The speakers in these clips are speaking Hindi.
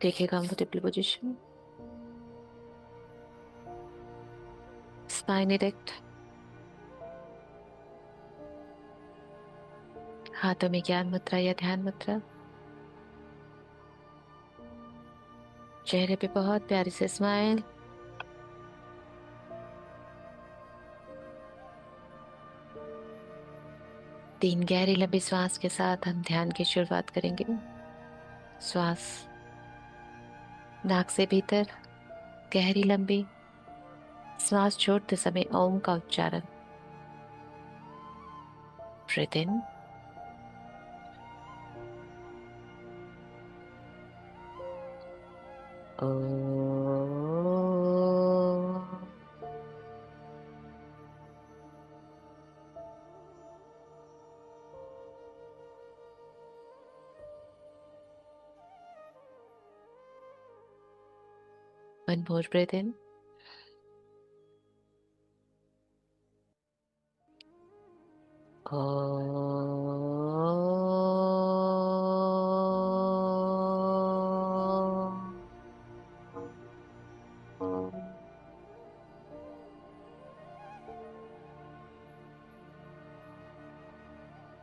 देखिए कंफर्टेबल पोजीशन, स्पाइन इरेक्ट, हाथों में ज्ञान मुद्रा या ध्यान मुद्रा, चेहरे पे बहुत प्यारी से स्माइल। तीन गहरी लंबी सांस के साथ हम ध्यान की शुरुआत करेंगे। श्वास नाक से भीतर, गहरी लंबी श्वास छोड़ते समय ओम का उच्चारण। Breathe in, O. One more breathe in, O.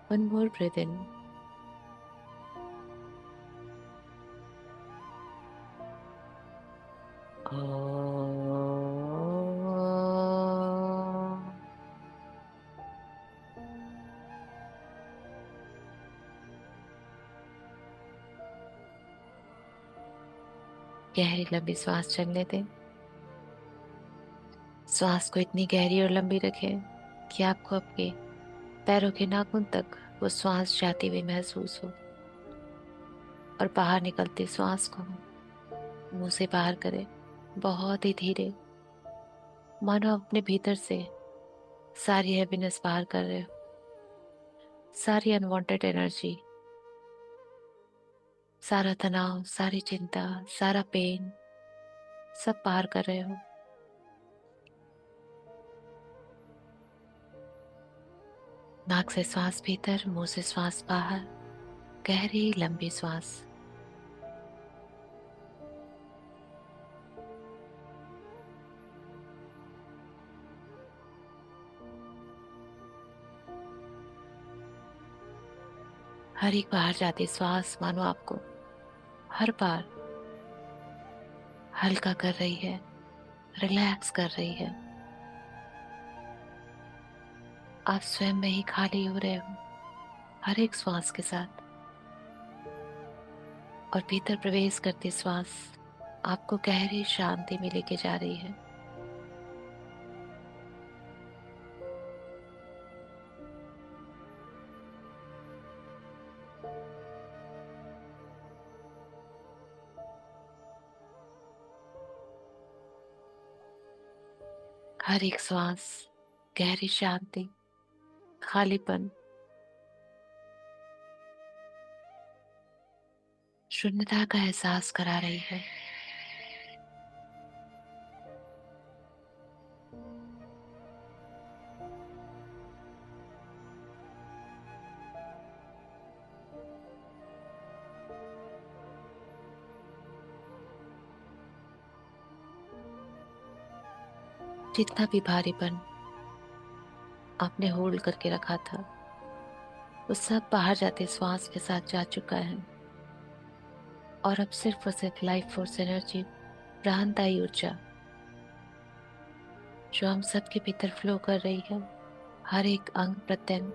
One more breath in. गहरी लंबी सांस चलने दें। श्वास को इतनी गहरी और लंबी रखें कि आपको अपने पैरों के नाखून तक वो श्वास जाती हुई महसूस हो। और बाहर निकलते श्वास को मुंह से बाहर करें, बहुत ही धीरे, मानो अपने भीतर से सारी हैप्पीनेस बाहर कर रहे हो, सारी अनवांटेड एनर्जी, सारा तनाव, सारी चिंता, सारा पेन, सब बाहर कर रहे हो। नाक से श्वास भीतर, मुंह से श्वास बाहर, गहरी लंबी श्वास। हर एक बाहर जाती श्वास मानो आपको हर बार हल्का कर रही है, रिलैक्स कर रही है। आप स्वयं में ही खाली हो रहे हो हर एक श्वास के साथ। और भीतर प्रवेश करती श्वास आपको गहरी शांति में लेके जा रही है। हर एक श्वास गहरी शांति, खालीपन, शून्यता का एहसास करा रही है। जितना भी भारीपन आपने होल्ड करके रखा था, वो सब बाहर जाते श्वास के साथ जा चुका है। और अब सिर्फ और सिर्फ लाइफ फोर्स एनर्जी, प्राणदायी ऊर्जा जो हम सबके भीतर फ्लो कर रही है, हर एक अंग प्रत्यंग,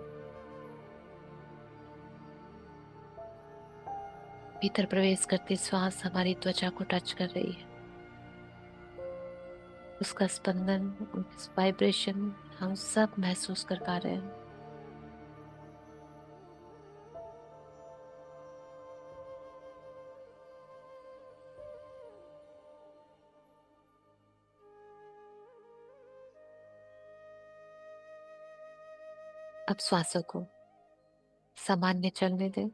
भीतर प्रवेश करती श्वास हमारी त्वचा को टच कर रही है। उसका स्पंदन, उस वाइब्रेशन हम सब महसूस कर पा रहे हैं। अब श्वासों को सामान्य चलने दें,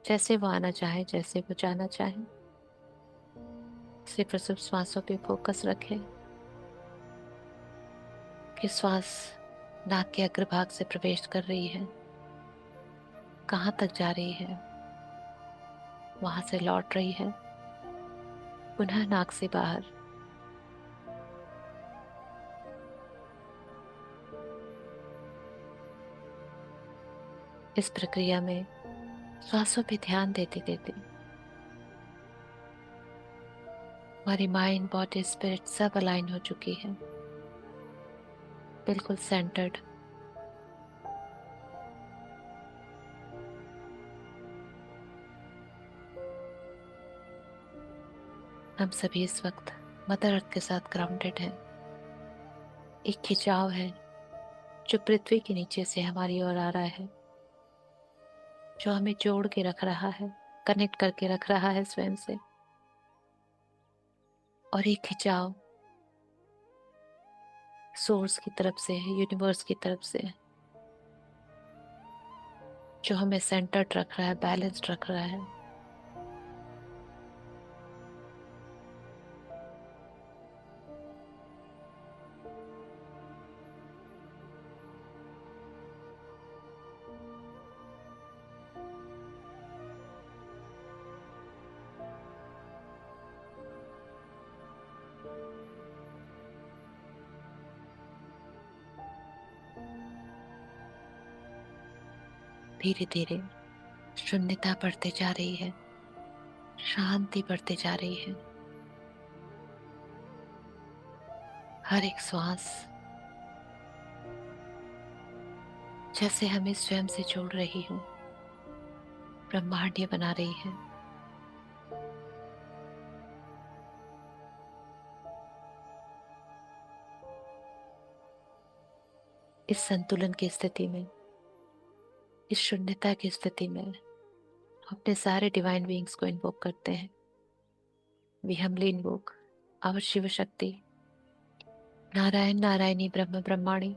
जैसे वो आना चाहे, जैसे वो जाना चाहे। सिर्फ और सिर्फ श्वासों पे फोकस रखें कि श्वास नाक के अग्रभाग से प्रवेश कर रही है, कहाँ तक जा रही है, वहां से लौट रही है, पुनः नाक से बाहर। इस प्रक्रिया में श्वासों पे ध्यान देते देते हमारी माइंड, बॉडी, स्पिरिट सब अलाइन हो चुकी है, बिल्कुल सेंटर्ड। हम सभी इस वक्त मदर अर्थ के साथ ग्राउंडेड हैं। एक खिंचाव है जो पृथ्वी के नीचे से हमारी ओर आ रहा है, जो हमें जोड़ के रख रहा है, कनेक्ट करके रख रहा है स्वयं से। और एक खिंचाव सोर्स की तरफ से है, यूनिवर्स की तरफ से है, जो हमें सेंटर्ड रख रहा है, बैलेंस्ड रख रहा है। धीरे धीरे शून्यता बढ़ते जा रही है, शांति बढ़ते जा रही है। हर एक श्वास जैसे हमें स्वयं से जोड़ रही हो, ब्रह्मांड बना रही है। इस संतुलन की स्थिति में, इस शून्यता की स्थिति में अपने सारे डिवाइन बीइंग्स को इन्वोक करते हैं। We Hamli invoke our Shiv Shakti, Narayan Narayani, ब्रह्म ब्रह्माणी,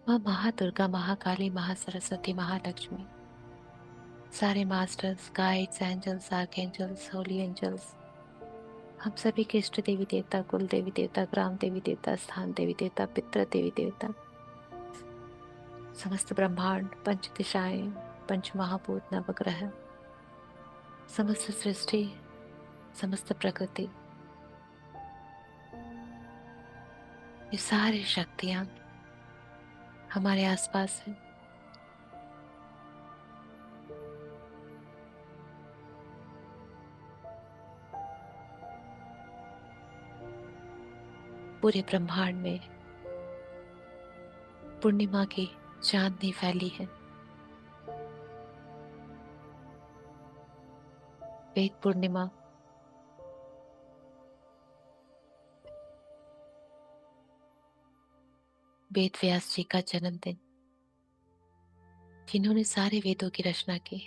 माँ महादुर्गा, महाकाली, महासरस्वती, महालक्ष्मी, सारे masters, guides, angels, archangels, holy angels, हम सभी के इष्ट देवी देवता, कुल देवी देवता, ग्राम देवी देवता, स्थान देवी देवता, पितृ देवी देवता, समस्त ब्रह्मांड, पंच दिशाएं, पंच महाभूत, नवग्रह, समस्त सृष्टि, समस्त प्रकृति, ये सारी शक्तियां हमारे आसपास है। पूरे ब्रह्मांड में पूर्णिमा की चांदनी फैली है। वेद पूर्णिमा, वेद व्यास जी का जन्मदिन, जिन्होंने सारे वेदों की रचना की।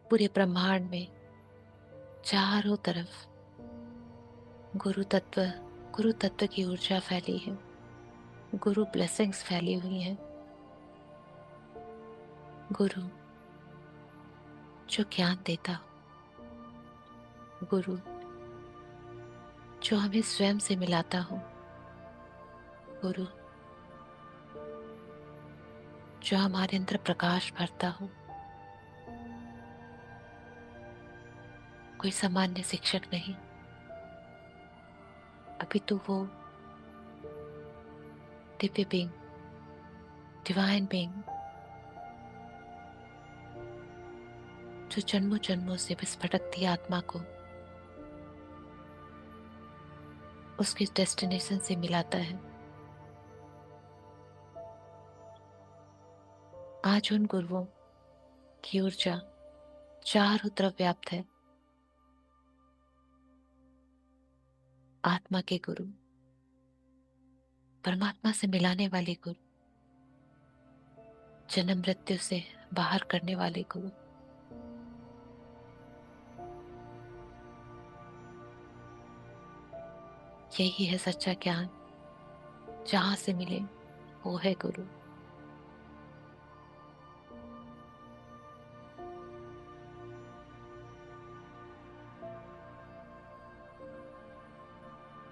पूरे ब्रह्मांड में चारों तरफ गुरु तत्व, गुरु तत्व की ऊर्जा फैली है, गुरु ब्लेसिंग्स फैली हुई हैं। गुरु जो ज्ञान देता, गुरु जो हमें स्वयं से मिलाता हो, गुरु जो हमारे अंदर प्रकाश भरता हो। कोई सामान्य शिक्षक नहीं, अभी तो वो दिव्य बीइंग, डिवाइन बीइंग, जो जन्मों जन्मों से बस भटकती आत्मा को उसके डेस्टिनेशन से मिलाता है, आज उन गुरुओं की ऊर्जा चारों तरफ व्याप्त है। आत्मा के गुरु, परमात्मा से मिलाने वाले गुरु, जन्म मृत्यु से बाहर करने वाले गुरु, यही है सच्चा ज्ञान। जहां से मिले वो है गुरु।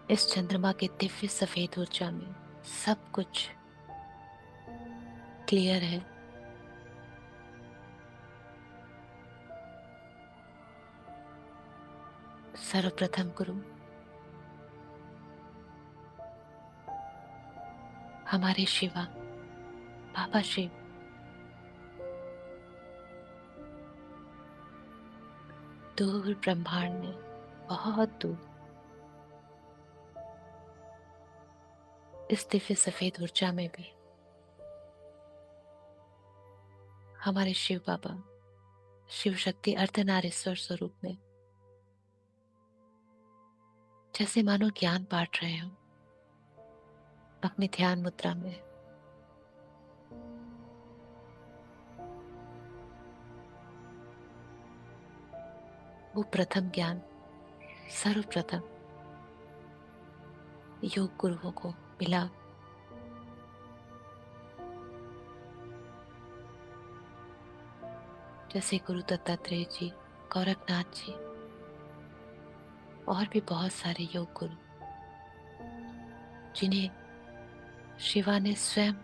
इस चंद्रमा के दिव्य सफेद ऊर्जा में सब कुछ क्लियर है। सर्वप्रथम गुरु हमारे शिवा बाबा शिव, दूर ब्रह्मांड में, बहुत दूर, इस दिव्य सफेद ऊर्जा में भी हमारे शिव बाबा शिव शक्ति अर्धनारीश्वर स्वरूप में जैसे मानो ज्ञान बांट रहे हो अपनी ध्यान मुद्रा में। वो प्रथम ज्ञान सर्वप्रथम योग गुरुओं को मिला। जैसे गुरु दत्तात्रेय जी, गोरखनाथ जी और भी बहुत सारे योग गुरु जिन्हें शिवा ने स्वयं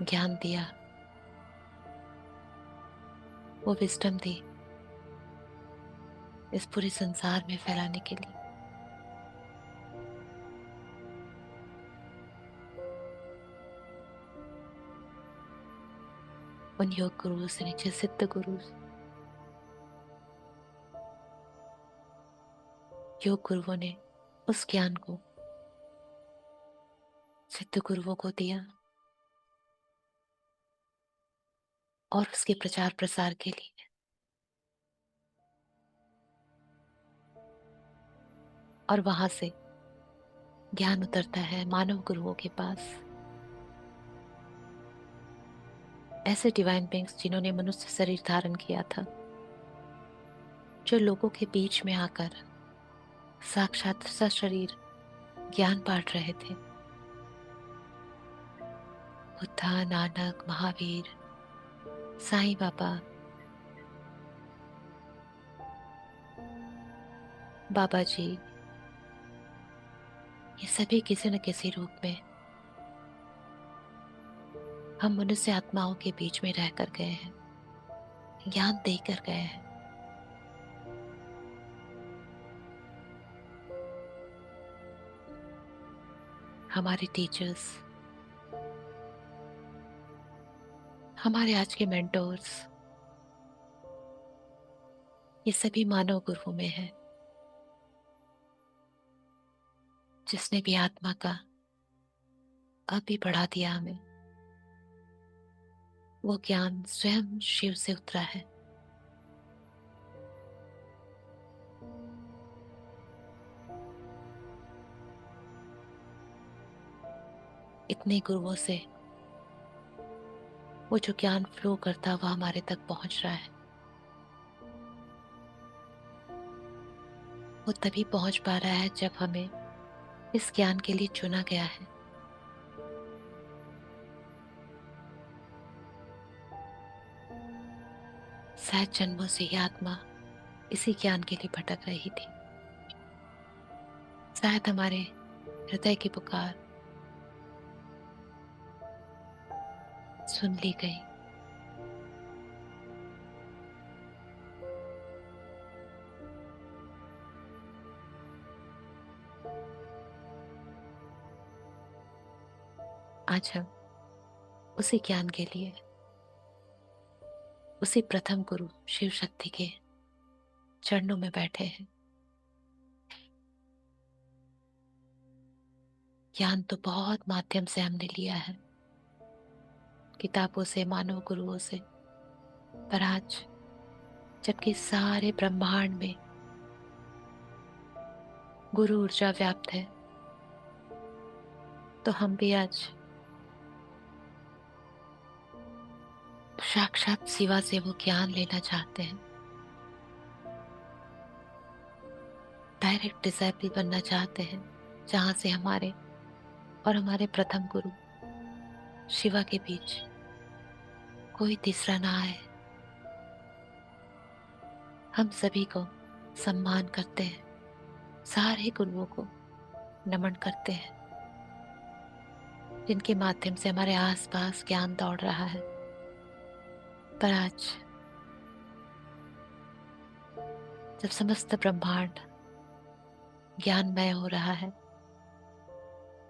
ज्ञान दिया, वो विजडम दी इस पूरे संसार में फैलाने के लिए। उन योग गुरुओं से नीचे सिद्ध गुरु, योग गुरुओं ने उस ज्ञान को सिद्ध गुरुओं को दिया और उसके प्रचार प्रसार के लिए और वहां से ज्ञान उतरता है मानव गुरुओं के पास। ऐसे डिवाइन बींग्स जिन्होंने मनुष्य शरीर धारण किया था, जो लोगों के बीच में आकर साक्षात सशरीर ज्ञान बांट रहे थे। बुद्धा, नानक, महावीर, साईं बाबा, बाबा जी, ये सभी किसी न किसी रूप में हम मनुष्य आत्माओं के बीच में रहकर गए हैं, ज्ञान देकर गए हैं। हमारे टीचर्स, हमारे आज के मेंटोर्स, ये सभी मानव गुरुओं में है। जिसने भी आत्मा का अभी बढ़ा दिया हमें, वो ज्ञान स्वयं शिव से उतरा है। इतने गुरुओं से वो जो ज्ञान फ्लो करता वह हमारे तक पहुंच रहा है। वो तभी पहुंच पा रहा है जब हमें इस ज्ञान के लिए चुना गया है। शायद जन्मों से ही आत्मा इसी ज्ञान के लिए भटक रही थी। शायद हमारे हृदय की पुकार सुन ली गई। आज हम उसी ज्ञान के लिए उसी प्रथम गुरु शिव शक्ति के चरणों में बैठे हैं। ज्ञान तो बहुत माध्यम से हमने लिया है, किताबों से, मानव गुरुओं से, पर आज जबकि सारे ब्रह्मांड में गुरु ऊर्जा व्याप्त है, तो हम भी आज साक्षात शिवा से वो ज्ञान लेना चाहते हैं। डायरेक्ट डिसाइपल बनना चाहते हैं, जहां से हमारे और हमारे प्रथम गुरु शिवा के बीच कोई तीसरा ना आए। हम सभी को सम्मान करते हैं, सारे गुरुओं को नमन करते हैं, जिनके माध्यम से हमारे आसपास ज्ञान दौड़ रहा है। पर आज जब समस्त ब्रह्मांड ज्ञानमय हो रहा है,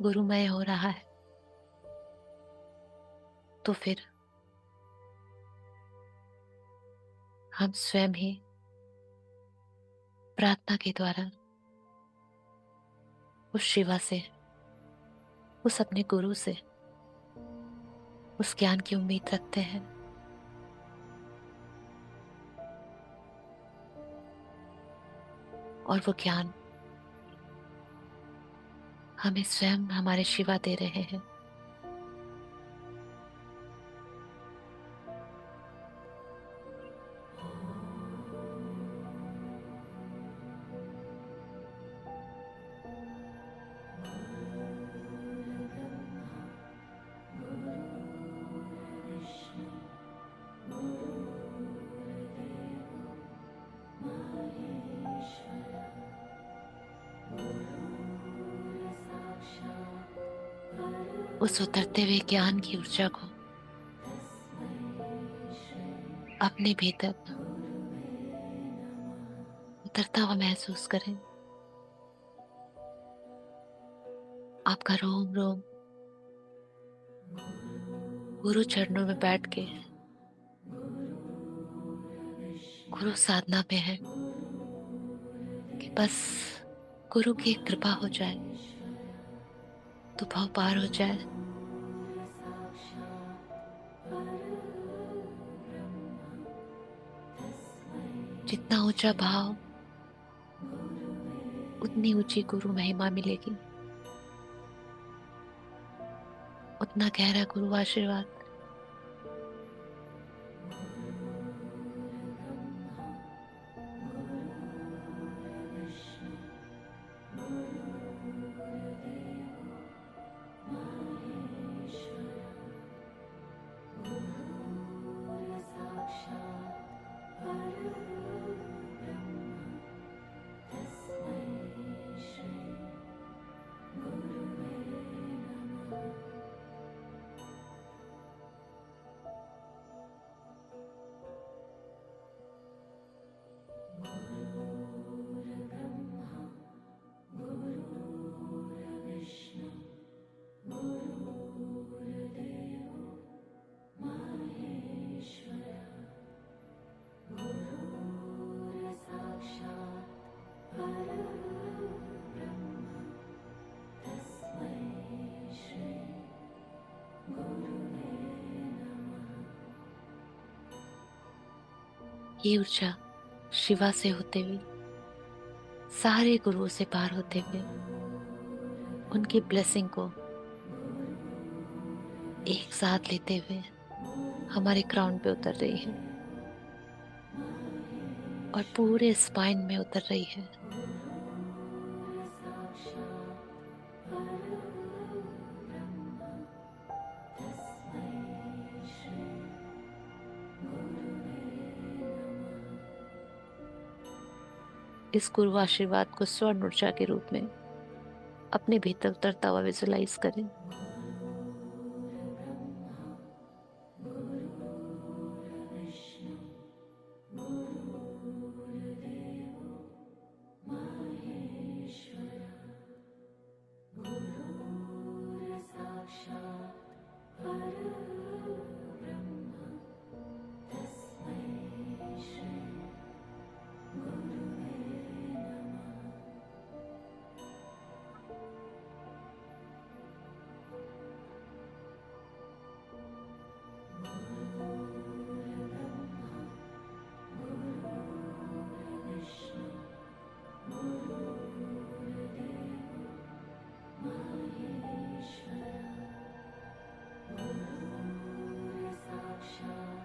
गुरुमय हो रहा है, तो फिर हम स्वयं ही प्रार्थना के द्वारा उस शिवा से, उस अपने गुरु से उस ज्ञान की उम्मीद रखते हैं। और वो ज्ञान हमें स्वयं हमारे शिवा दे रहे हैं। उस उतरते हुए ज्ञान की ऊर्जा को अपने भीतर उतरता हुआ महसूस करें। आपका रोम रोम गुरु चरणों में बैठ के गुरु साधना में है कि बस गुरु की कृपा हो जाए तो भव पार हो जाए। जितना ऊंचा भाव उतनी ऊंची गुरु महिमा मिलेगी, उतना गहरा गुरु आशीर्वाद। ये ऊर्जा शिवा से होते हुए सारे गुरुओं से पार होते हुए उनकी ब्लेसिंग को एक साथ लेते हुए हमारे क्राउन पे उतर रही है और पूरे स्पाइन में उतर रही है। इस गुरु आशीर्वाद को स्वर्ण ऊर्जा के रूप में अपने भीतर उतरता हुआ विजुलाइज करें।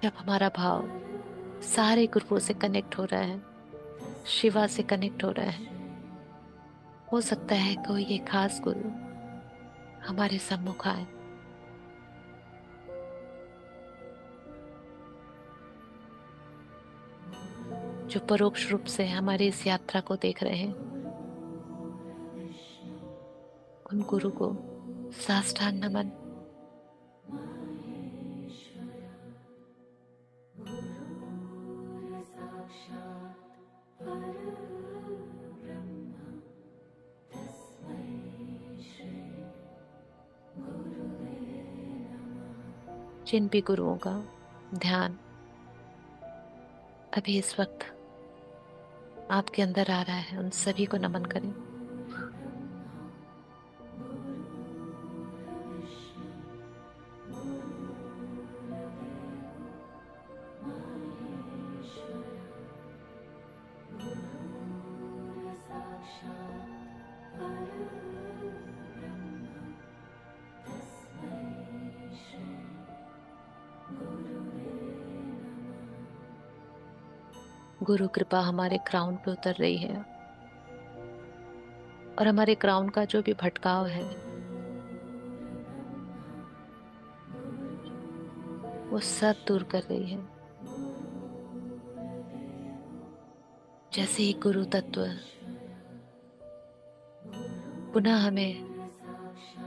जब हमारा भाव सारे गुरुओं से कनेक्ट हो रहा है, शिवा से कनेक्ट हो रहा है, हो सकता है कोई एक खास गुरु हमारे सम्मुख आए, जो परोक्ष रूप से हमारी इस यात्रा को देख रहे हैं। उन गुरु को साष्टांग नमन। जिन भी गुरुओं का ध्यान अभी इस वक्त आपके अंदर आ रहा है, उन सभी को नमन करें। गुरु कृपा हमारे क्राउन पे उतर रही है और हमारे क्राउन का जो भी भटकाव है वो सब दूर कर रही है। जैसे ही गुरु तत्व पुनः हमें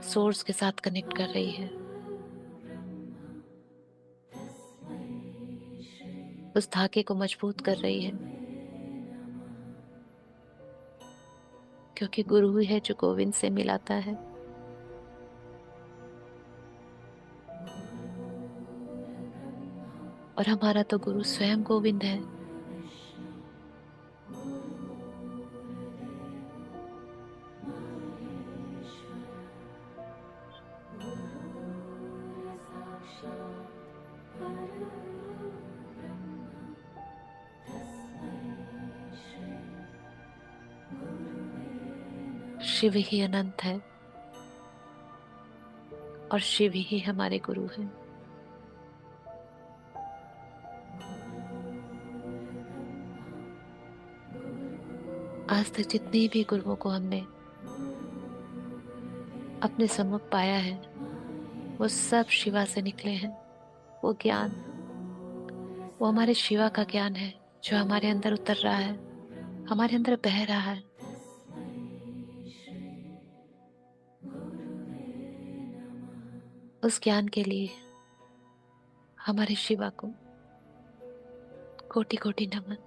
सोर्स के साथ कनेक्ट कर रही है, उस धागे को मजबूत कर रही है, क्योंकि गुरु ही है जो गोविंद से मिलाता है। और हमारा तो गुरु स्वयं गोविंद है। शिव ही अनंत है और शिव ही हमारे गुरु हैं। आज तक जितने भी गुरुओं को हमने अपने सम्मुख पाया है वो सब शिवा से निकले हैं। वो ज्ञान, वो हमारे शिवा का ज्ञान है जो हमारे अंदर उतर रहा है, हमारे अंदर बह रहा है। उस ज्ञान के लिए हमारे शिवा को कोटि कोटि नमन।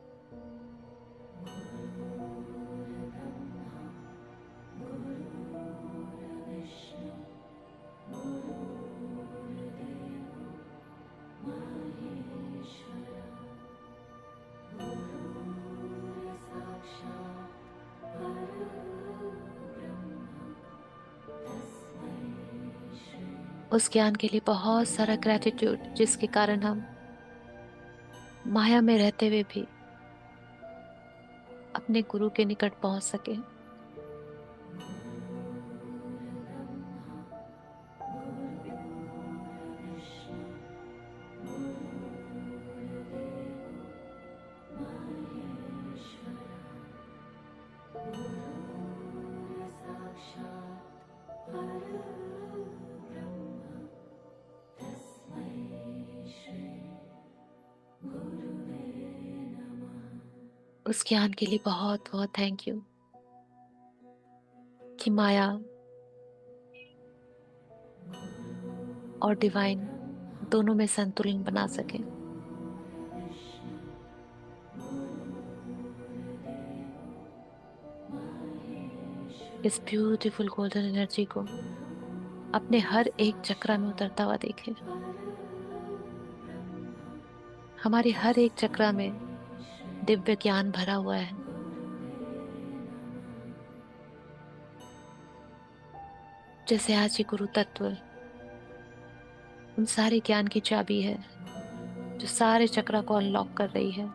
उस ज्ञान के लिए बहुत सारा ग्रेटिट्यूड, जिसके कारण हम माया में रहते हुए भी अपने गुरु के निकट पहुंच सके। उस ज्ञान के लिए बहुत बहुत थैंक यू कि माया और डिवाइन दोनों में संतुलन बना सके। इस ब्यूटीफुल गोल्डन एनर्जी को अपने हर एक चक्रा में उतरता हुआ देखे। हमारे हर एक चक्रा में दिव्य ज्ञान भरा हुआ है। जैसे आज ये गुरु तत्व उन सारे ज्ञान की चाबी है जो सारे चक्रा को अनलॉक कर रही है।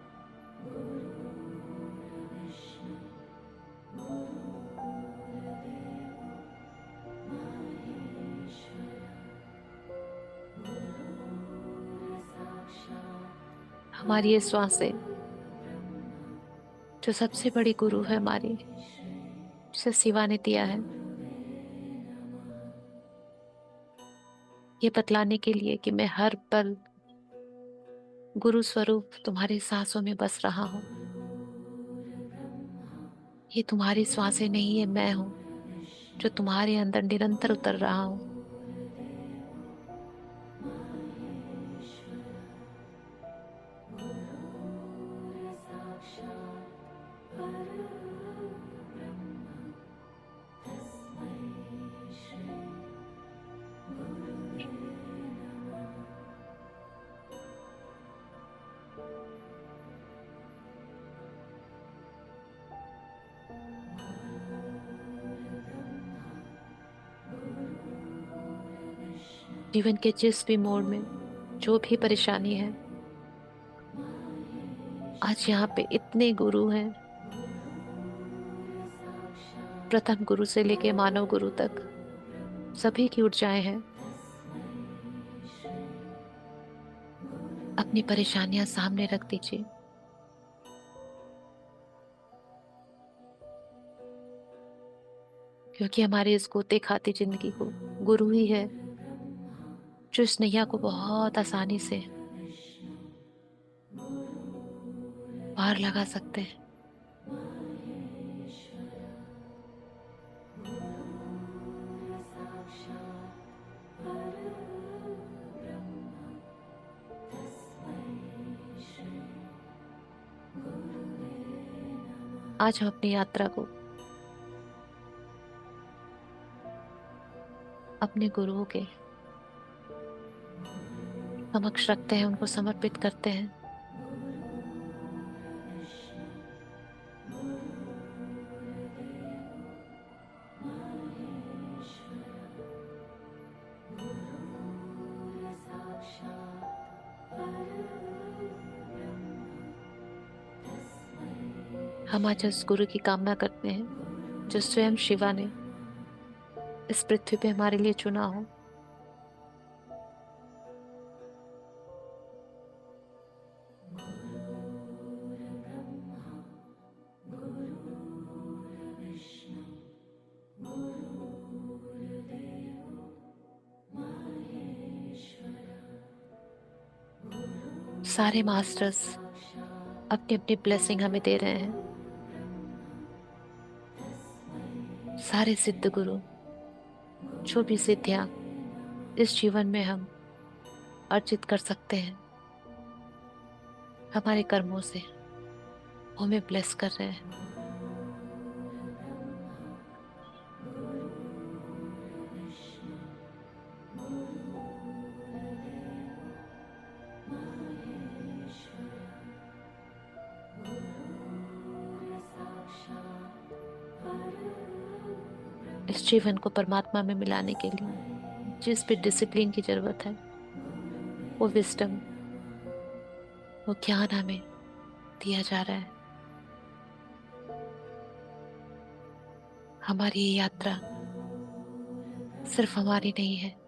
हमारी ये श्वासें जो सबसे बड़ी गुरु है हमारी, जिसे शिवा ने दिया है, ये बतलाने के लिए कि मैं हर पल गुरु स्वरूप तुम्हारे सांसों में बस रहा हूं। ये तुम्हारी श्वासें नहीं है, मैं हूं जो तुम्हारे अंदर निरंतर उतर रहा हूं। जीवन के जिस भी मोड़ में जो भी परेशानी है, आज यहाँ पे इतने गुरु हैं, प्रथम गुरु से लेके मानव गुरु तक सभी की ऊर्जाएं हैं। अपनी परेशानियां सामने रख दीजिए। क्योंकि हमारी इस गोते खाती जिंदगी को गुरु ही है जो इस नैया को बहुत आसानी से पार लगा सकते हैं। आज हम अपनी यात्रा को अपने गुरुओं के समक्ष रखते हैं, उनको समर्पित करते हैं। हम आज उस गुरु की कामना करते हैं जो स्वयं शिवा ने इस पृथ्वी पे हमारे लिए चुना हो। सारे मास्टर्स अपनी अपनी ब्लेसिंग हमें दे रहे हैं। सारे सिद्ध गुरु जो भी सिद्धियां इस जीवन में हम अर्जित कर सकते हैं, हमारे कर्मों से वो हमें ब्लेस कर रहे हैं। इस जीवन को परमात्मा में मिलाने के लिए जिस भी डिसिप्लिन की जरूरत है, वो विजडम, वो ज्ञान हमें दिया जा रहा है। हमारी ये यात्रा सिर्फ हमारी नहीं है,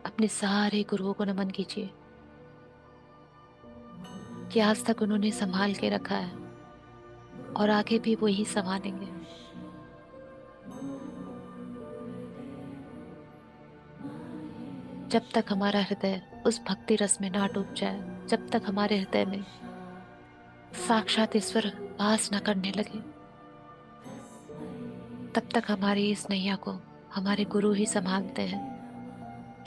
अपने सारे गुरुओं को नमन कीजिए कि आज तक उन्होंने संभाल के रखा है और आगे भी वही संभालेंगे। जब तक हमारा हृदय उस भक्ति रस में ना डूब जाए, जब तक हमारे हृदय में साक्षात ईश्वर वास न करने लगे, तब तक हमारी इस नैया को हमारे गुरु ही संभालते हैं।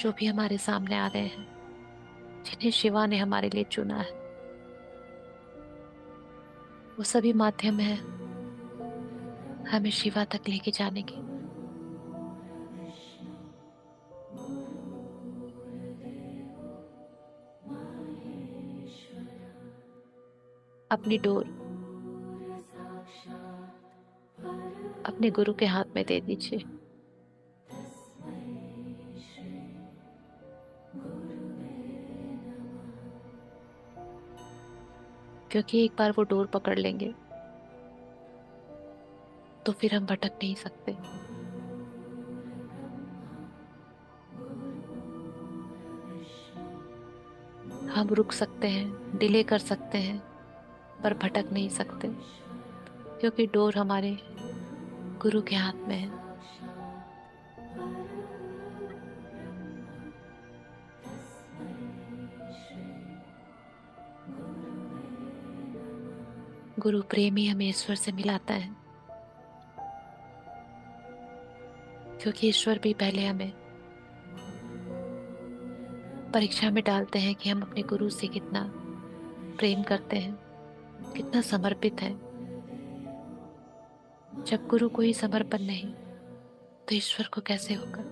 जो भी हमारे सामने आ रहे हैं, जिन्हें शिवा ने हमारे लिए चुना है, वो सभी माध्यम है हमें शिवा तक लेके जाने की। अपनी डोर अपने गुरु के हाथ में दे दीजिए। क्योंकि एक बार वो डोर पकड़ लेंगे तो फिर हम भटक नहीं सकते। हम रुक सकते हैं, डिले कर सकते हैं, पर भटक नहीं सकते, क्योंकि डोर हमारे गुरु के हाथ में है। गुरु प्रेम ही हमें ईश्वर से मिलाता है, क्योंकि ईश्वर भी पहले हमें परीक्षा में डालते हैं कि हम अपने गुरु से कितना प्रेम करते हैं, कितना समर्पित है। जब गुरु को ही समर्पण नहीं तो ईश्वर को कैसे होगा।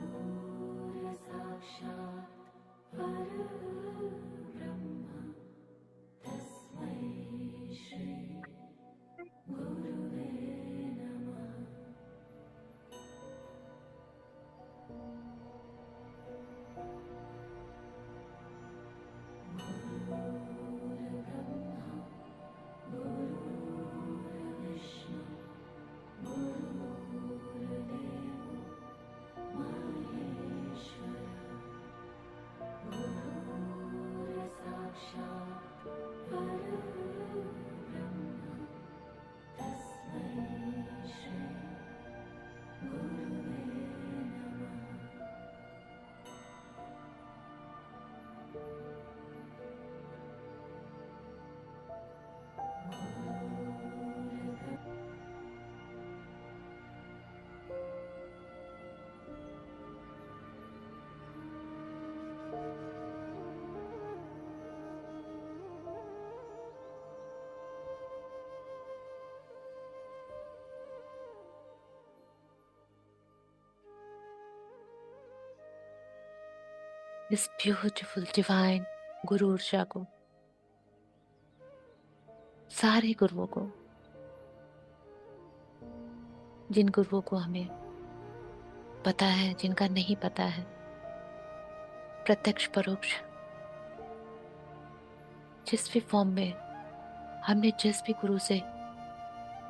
इस ब्यूटीफुल डिवाइन गुरु ऊर्जा को, सारे गुरुओं को, जिन गुरुओं को हमें पता है, जिनका नहीं पता है, प्रत्यक्ष परोक्ष, जिस भी फॉर्म में हमने जिस भी गुरु से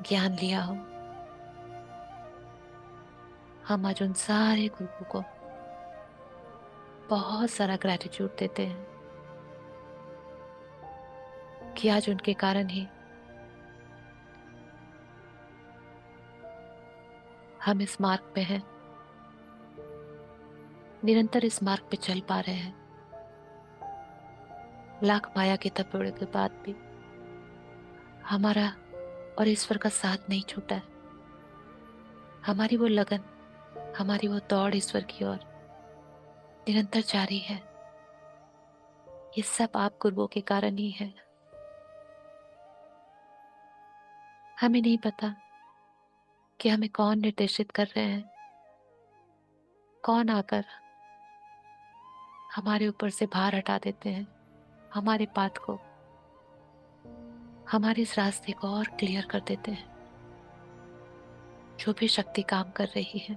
ज्ञान लिया हो, हम आज उन सारे गुरुओं को बहुत सारा ग्रैटिट्यूड देते हैं कि आज उनके कारण ही हम इस मार्ग पे हैं, निरंतर इस मार्ग पे चल पा रहे हैं। लाख माया के थप्पड़ों के बाद भी हमारा और ईश्वर का साथ नहीं छूटा है। हमारी वो लगन, हमारी वो दौड़ ईश्वर की ओर निरंतर जारी है। ये सब आप गुरुओं के कारण ही है। हमें नहीं पता कि हमें कौन निर्देशित कर रहे हैं, कौन आकर हमारे ऊपर से भार हटा देते हैं, हमारे पाथ को, हमारे इस रास्ते को और क्लियर कर देते हैं। जो भी शक्ति काम कर रही है,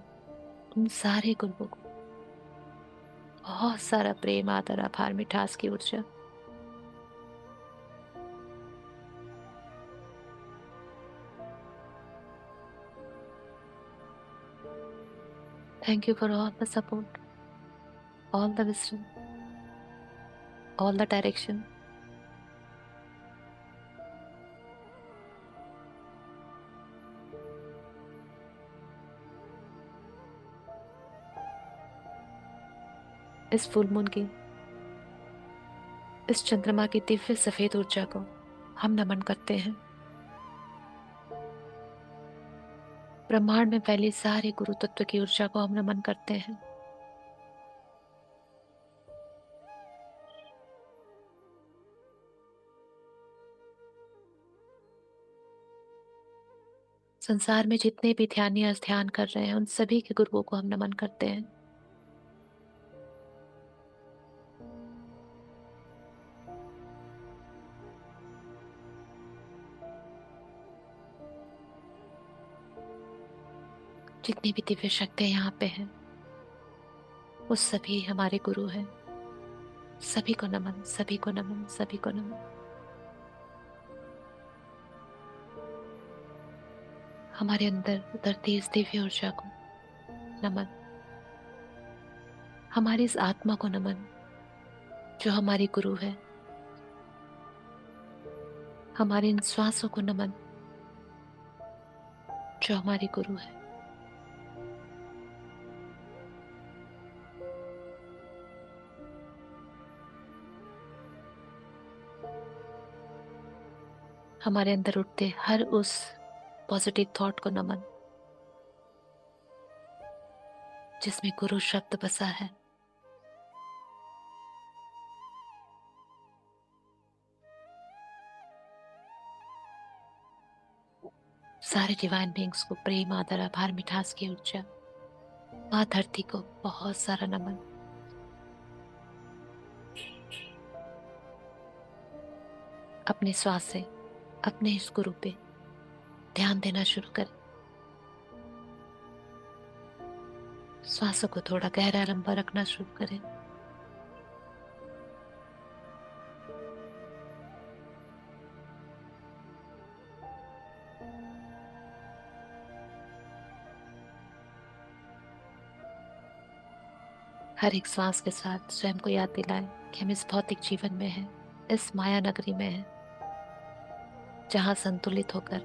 उन सारे गुरुओं को बहुत सारा प्रेम, आदर, आभार, मिठास की ऊर्जा। Thank you for all the support, all the wisdom, all the direction. इस फुल मून की, इस चंद्रमा की दिव्य सफेद ऊर्जा को हम नमन करते हैं। ब्रह्मांड में फैली सारे गुरु तत्व की ऊर्जा को हम नमन करते हैं। संसार में जितने भी ध्यानी आज ध्यान कर रहे हैं, उन सभी के गुरुओं को हम नमन करते हैं। जितनी भी दिव्य शक्तियां यहाँ पे हैं, वो सभी हमारे गुरु हैं। सभी को नमन, सभी को नमन, सभी को नमन। हमारे अंदर उतरती इस दिव्य ऊर्जा को नमन। हमारी इस आत्मा को नमन जो हमारी गुरु है। हमारे इन श्वासों को नमन जो हमारी गुरु है। हमारे अंदर उठते हर उस पॉजिटिव थॉट को नमन जिसमें गुरु शब्द बसा है। सारे डिवाइन बींग्स को प्रेम, आदर, आभार, मिठास की ऊर्जा। माँ धरती को बहुत सारा नमन। अपने श्वास से अपने इस गुरु पे ध्यान देना शुरू करें। श्वासों को थोड़ा गहरा लंबा रखना शुरू करें। हर एक श्वास के साथ स्वयं को याद दिलाएं कि हम इस भौतिक जीवन में हैं, इस माया नगरी में हैं, जहां संतुलित होकर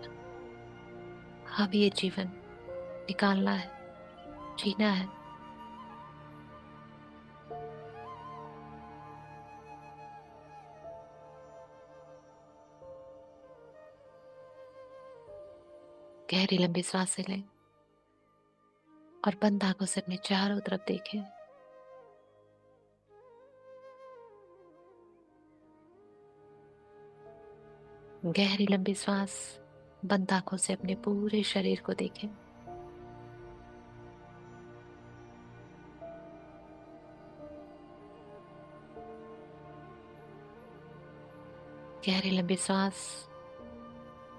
हम ये जीवन निकालना है, जीना है। गहरी लंबी सांसें लें और बंद आंखों से अपने चारों तरफ देखें। गहरी लंबी सांस, बंद आंखों से अपने पूरे शरीर को देखें। गहरी लंबी सांस,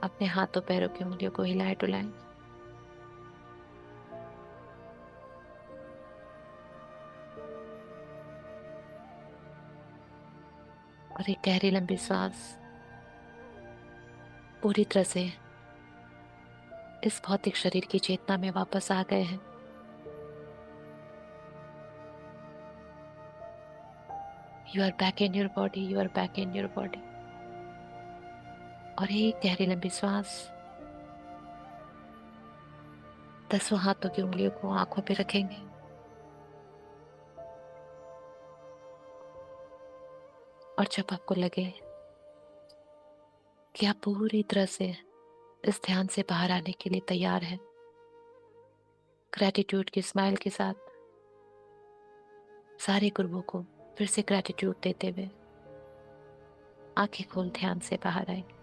अपने हाथों पैरों की उंगलियों को हिलाए डुलाएं। और एक गहरी लंबी सांस पूरी तरह से इस भौतिक शरीर की चेतना में वापस आ गए हैं। You are back in your body, you are back in your body. और एक गहरी लंबी सांस, 10 हाथों की उंगलियों को आंखों पे रखेंगे। और जब आपको लगे कि आप पूरी तरह से इस ध्यान से बाहर आने के लिए तैयार हैं, ग्रेटिट्यूड की स्माइल के साथ सारे गुरुओं को फिर से ग्रेटिट्यूड देते हुए आंखें खोल ध्यान से बाहर आएंगे।